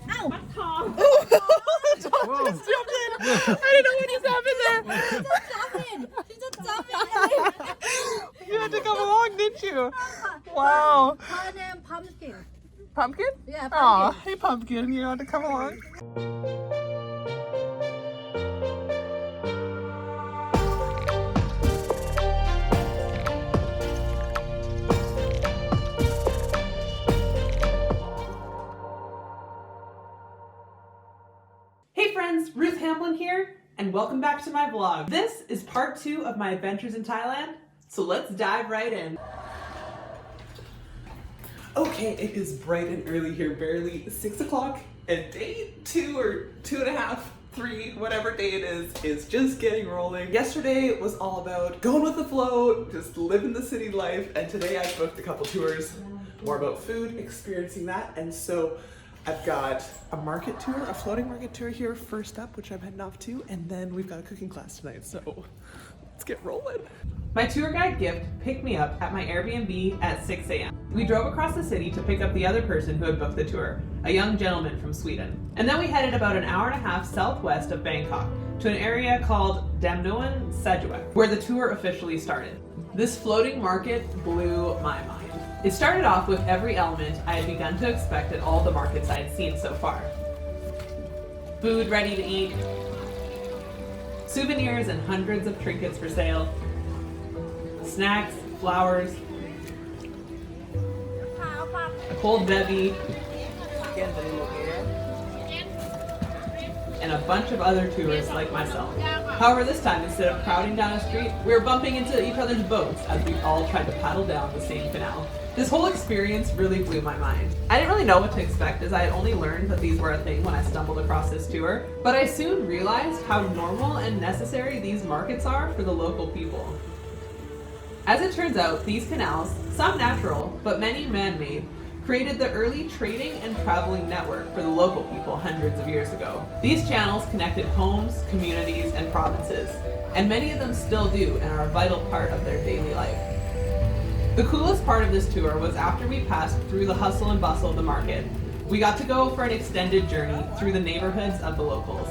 Ow! Oh, the dog just jumped in. I didn't know what just happened there. She's just jumping. You had to come along, didn't you? Wow. Her name Pumpkin. Pumpkin? Yeah, Aw, Pumpkin. hey Pumpkin, you had to come along. Hey friends, Ruth here, and welcome back to my vlog. This is part 2 of my adventures in Thailand, so let's dive right in. Okay, it is bright and early here, barely 6 o'clock, and day 2 or 2.5, 3, whatever day it is just getting rolling. Yesterday was all about going with the flow, just living the city life, and today I booked a couple tours, more about food, experiencing that, and so I've got a market tour, a floating market tour here first up, which I'm heading off to, and then we've got a cooking class tonight, so let's get rolling. My tour guide gift picked me up at my Airbnb at 6 a.m. We drove across the city to pick up the other person who had booked the tour, a young gentleman from Sweden. And then we headed about an hour and a half southwest of Bangkok to an area called Damnoen Saduak, where the tour officially started. This floating market blew my mind. It started off with every element I had begun to expect at all the markets I had seen so far. Food ready to eat, souvenirs and hundreds of trinkets for sale, snacks, flowers, a cold bevy, and a bunch of other tourists like myself. However, this time, instead of crowding down a street, we were bumping into each other's boats as we all tried to paddle down the same canal. This whole experience really blew my mind. I didn't really know what to expect as I had only learned that these were a thing when I stumbled across this tour, but I soon realized how normal and necessary these markets are for the local people. As it turns out, these canals, some natural, but many man-made, created the early trading and traveling network for the local people hundreds of years ago. These channels connected homes, communities, and provinces, and many of them still do and are a vital part of their daily life. The coolest part of this tour was after we passed through the hustle and bustle of the market, we got to go for an extended journey through the neighborhoods of the locals.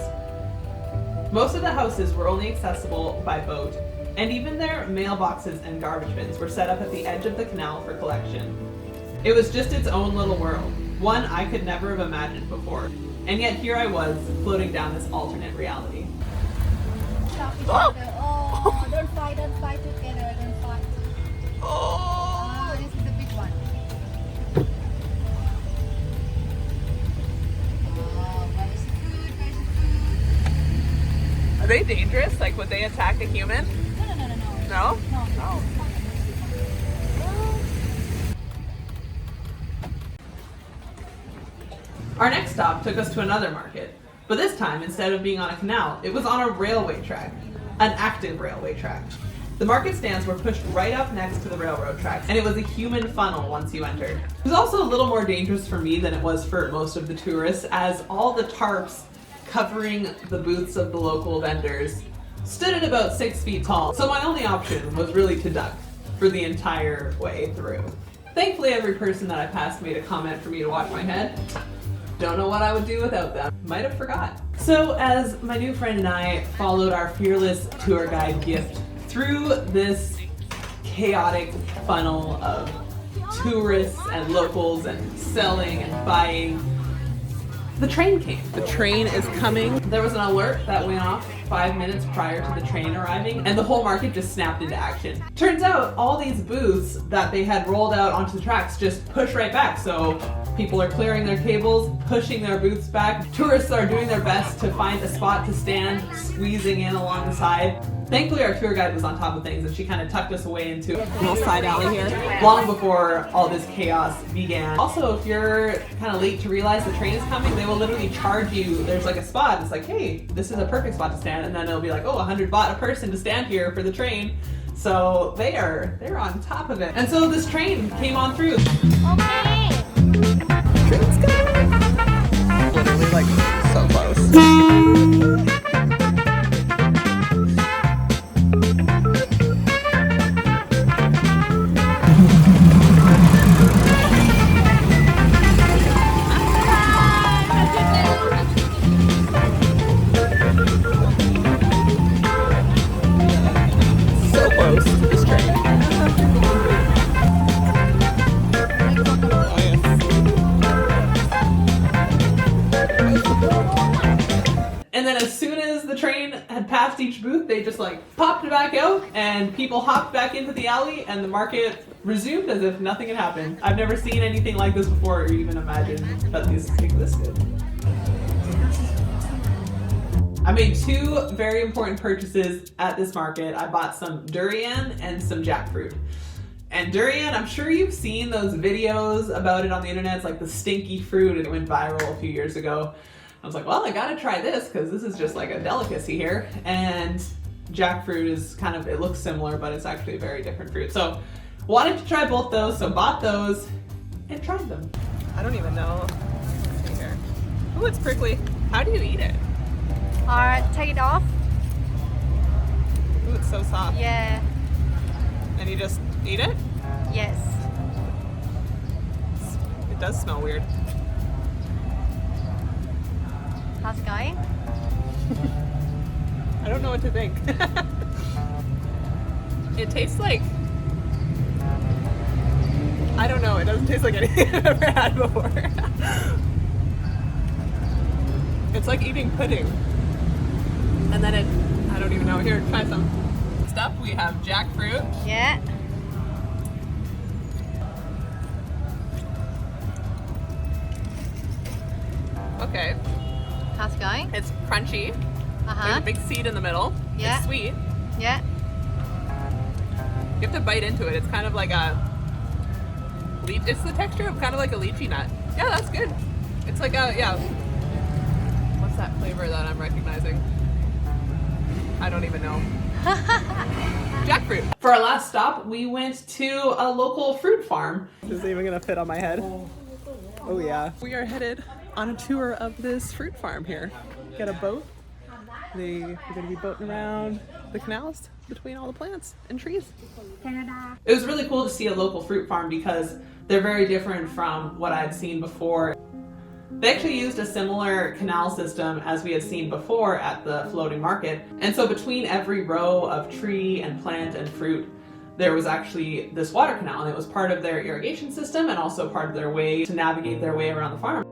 Most of the houses were only accessible by boat, and even their mailboxes and garbage bins were set up at the edge of the canal for collection. It was just its own little world, one I could never have imagined before, and yet here I was, floating down this alternate reality. Oh, don't fight together, don't fight. Oh, this is the big one. Oh, where is the food? Where is the food? Are they dangerous? Like, would they attack a human? No. No? Our next stop took us to another market, but this time, instead of being on a canal, it was on a railway track, an active railway track. The market stands were pushed right up next to the railroad tracks, and it was a human funnel once you entered. It was also a little more dangerous for me than it was for most of the tourists, as all the tarps covering the booths of the local vendors stood at about 6 feet tall, so my only option was really to duck for the entire way through. Thankfully, every person that I passed made a comment for me to watch my head. Don't know what I would do without them. Might have forgot. So as my new friend and I followed our fearless tour guide gift through this chaotic funnel of tourists and locals and selling and buying, the train came. The train is coming. There was an alert that went off 5 minutes prior to the train arriving, and the whole market just snapped into action. Turns out all these booths that they had rolled out onto the tracks just push right back, so people are clearing their tables, pushing their booths back. Tourists are doing their best to find a spot to stand, squeezing in along the side. Thankfully, our tour guide was on top of things, and she kind of tucked us away into a little side alley here long before all this chaos began. Also, if you're kind of late to realize the train is coming, they will literally charge you. There's like a spot. It's like, hey, this is a perfect spot to stand, and then it'll be like, oh, 100 baht a person to stand here for the train. So they're on top of it. And so this train came on through. Okay. Train's coming. Literally like so close. past each booth, they just like popped it back out and people hopped back into the alley and the market resumed as if nothing had happened. I've never seen anything like this before or even imagined that this existed. I made two very important purchases at this market. I bought some durian and some jackfruit. And durian, I'm sure you've seen those videos about it on the internet. It's like the stinky fruit, and it went viral a few years ago. I was like, well, I gotta try this because this is just like a delicacy here. And jackfruit is kind of, it looks similar, but it's actually a very different fruit. So wanted to try both those, so bought those and tried them. I don't even know. Let's see here. Ooh, it's prickly. How do you eat it? Take it off. Ooh, it's so soft. Yeah. And you just eat it? Yes. It does smell weird. How's it going? I don't know what to think. It tastes like, I don't know, it doesn't taste like anything I've ever had before. It's like eating pudding. And then it, I don't even know. Here, try some. Next up, we have jackfruit. Yeah. Okay. How's it going? It's crunchy. There's Uh-huh. a big seed in the middle. Yeah. It's sweet. Yeah. You have to bite into it. It's kind of like a, it's the texture of kind of like a lychee nut. Yeah, that's good. It's like a, yeah. What's that flavor that I'm recognizing? I don't even know. Jackfruit. For our last stop, we went to a local fruit farm. Is it even gonna fit on my head? Oh yeah. We are headed on a tour of this fruit farm here. Got a boat. We're gonna be boating around the canals between all the plants and trees. Canada. It was really cool to see a local fruit farm because they're very different from what I'd seen before. They actually used a similar canal system as we had seen before at the floating market. And so between every row of tree and plant and fruit, there was actually this water canal, and it was part of their irrigation system and also part of their way to navigate their way around the farm.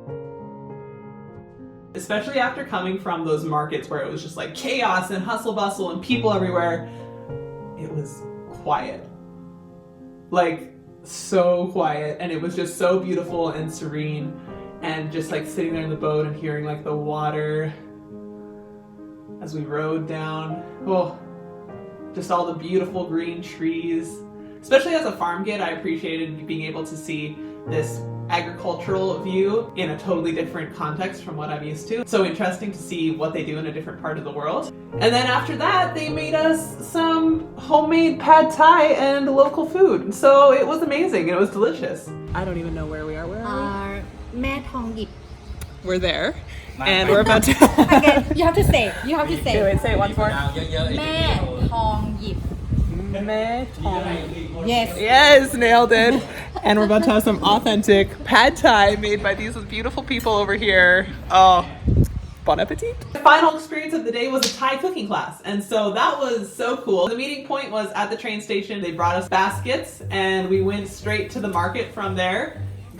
Especially after coming from those markets where it was just like chaos and hustle bustle and people everywhere, it was quiet. Like, so quiet, and it was just so beautiful and serene. And just like sitting there in the boat and hearing like the water as we rode down. Oh, just all the beautiful green trees. Especially as a farm kid, I appreciated being able to see this agricultural view in a totally different context from what I'm used to. So interesting to see what they do in a different part of the world. And then after that, they made us some homemade pad thai and local food. So it was amazing. It was delicious. I don't even know where we are. Where are we? แม่ทองหยิบ We're there, and we're about to. Again, you have to say. You have to say. Wait, say it once more. แม่ทองหยิบ Yes. Yes, nailed it. And we're about to have some authentic pad thai made by these beautiful people over here. Oh, bon appetit. The final experience of the day was a Thai cooking class, and so that was so cool. The meeting point was at the train station. They brought us baskets, and we went straight to the market from there.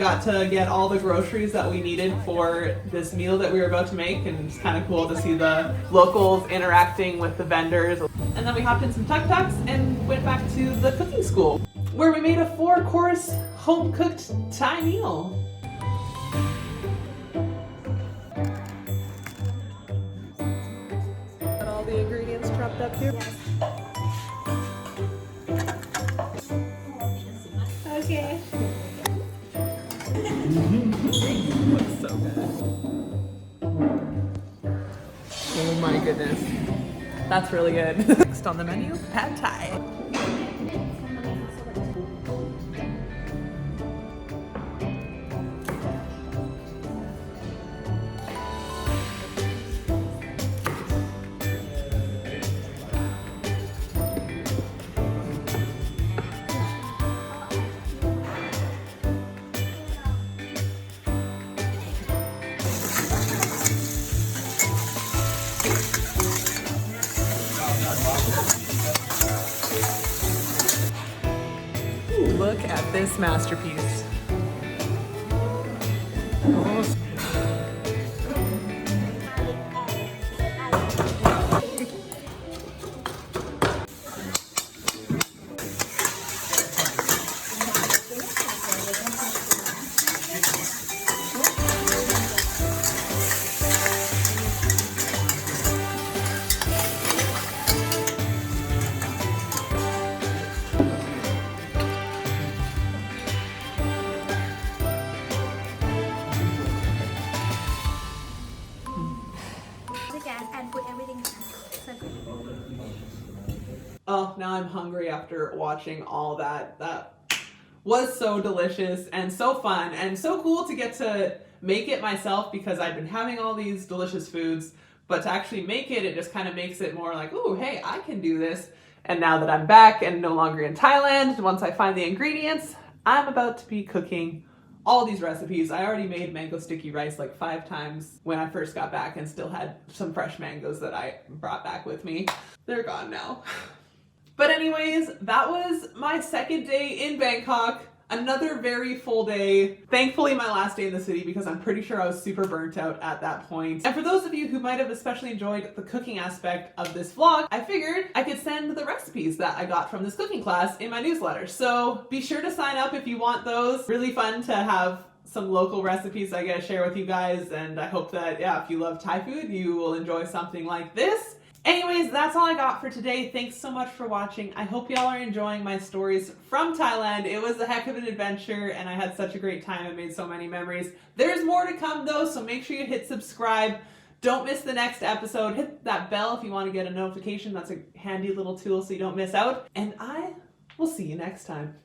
Got to get all the groceries that we needed for this meal that we were about to make, and it's kind of cool to see the locals interacting with the vendors. And then we hopped in some tuk-tuks and went back to the cooking school, where we made a 4-course home-cooked Thai meal. Got all the ingredients chopped up here. Okay. Looks so good. Oh my goodness. That's really good. Next on the menu, pad thai. Look at this masterpiece. Oh. Oh, now I'm hungry after watching all that. That was so delicious and so fun and so cool to get to make it myself, because I've been having all these delicious foods, but to actually make it, it just kind of makes it more like, ooh, hey, I can do this. And now that I'm back and no longer in Thailand, once I find the ingredients, I'm about to be cooking all these recipes. I already made mango sticky rice like 5 times when I first got back and still had some fresh mangoes that I brought back with me. They're gone now. But anyways, that was my second day in Bangkok. Another very full day. Thankfully my last day in the city, because I'm pretty sure I was super burnt out at that point. And for those of you who might have especially enjoyed the cooking aspect of this vlog, I figured I could send the recipes that I got from this cooking class in my newsletter. So be sure to sign up if you want those. Really fun to have some local recipes I get to share with you guys, and I hope that, yeah, if you love Thai food, you will enjoy something like this. Anyways, that's all I got for today. Thanks so much for watching. I hope y'all are enjoying my stories from Thailand. It was a heck of an adventure and I had such a great time and made so many memories. There's more to come though, so make sure you hit subscribe. Don't miss the next episode. Hit that bell if you want to get a notification. That's a handy little tool so you don't miss out. And I will see you next time.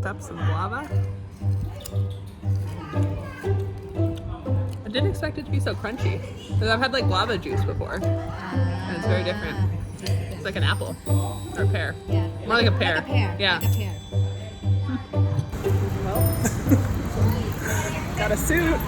Up some guava. I didn't expect it to be so crunchy, because I've had like guava juice before, and it's very different. It's like an apple or a pear. Yeah. More like a pear. Like a pear. Yeah. Like a pear. Well, got a suit.